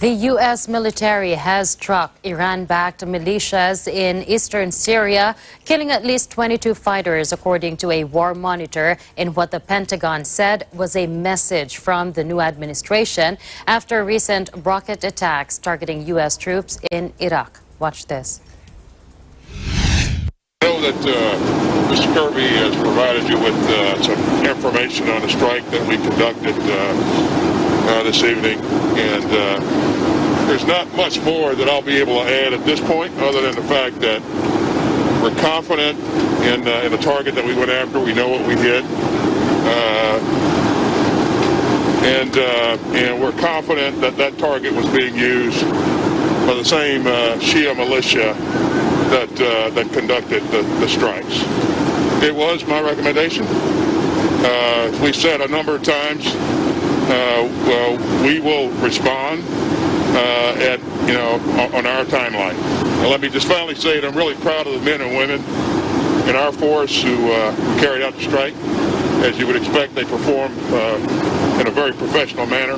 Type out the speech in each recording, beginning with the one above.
The U.S. military has struck Iran-backed militias in Eastern Syria, killing at least 22 fighters, according to a war monitor, in what the Pentagon said was a message from the new administration after recent rocket attacks targeting U.S. troops in Iraq. Watch this. I know that Mr. Kirby has provided you with some information on the strike that we conducted this evening, and there's not much more that I'll be able to add at this point, other than the fact that we're confident in the target that we went after. We know what we hit, and we're confident that that target was being used by the same Shia militia that conducted the strikes. It was my recommendation. We said a number of times, we will respond on our timeline. And let me just finally say that I'm really proud of the men and women in our force who carried out the strike. As you would expect, they performed in a very professional manner.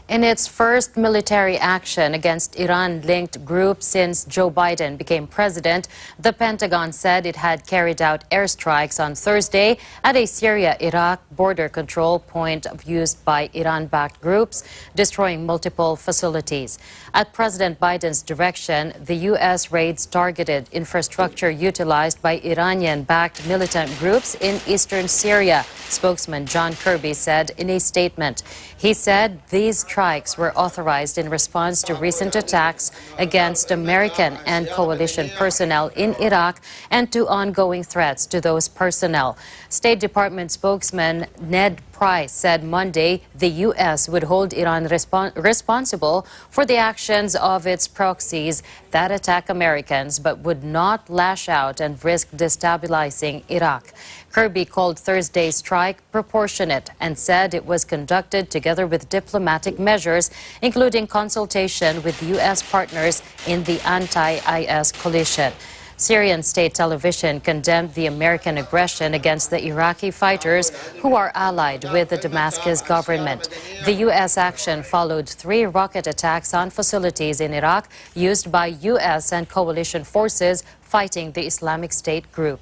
In its first military action against Iran-linked groups since Joe Biden became president, the Pentagon said it had carried out airstrikes on Thursday at a Syria-Iraq border control point used by Iran-backed groups, destroying multiple facilities. At President Biden's direction, the U.S. raids targeted infrastructure utilized by Iranian-backed militant groups in Eastern Syria, spokesman John Kirby said in a statement. He said these strikes were authorized in response to recent attacks against American and coalition personnel in Iraq and to ongoing threats to those personnel. State Department spokesman Ned Price said Monday the U.S. would hold Iran responsible for the actions of its proxies that attack Americans, but would not lash out and risk destabilizing Iraq. Kirby called Thursday's strike proportionate and said it was conducted together with diplomatic measures, including consultation with U.S. partners in the anti-IS coalition. Syrian state television condemned the American aggression against the Iraqi fighters who are allied with the Damascus government. The U.S. action followed 3 rocket attacks on facilities in Iraq used by U.S. and coalition forces fighting the Islamic State group.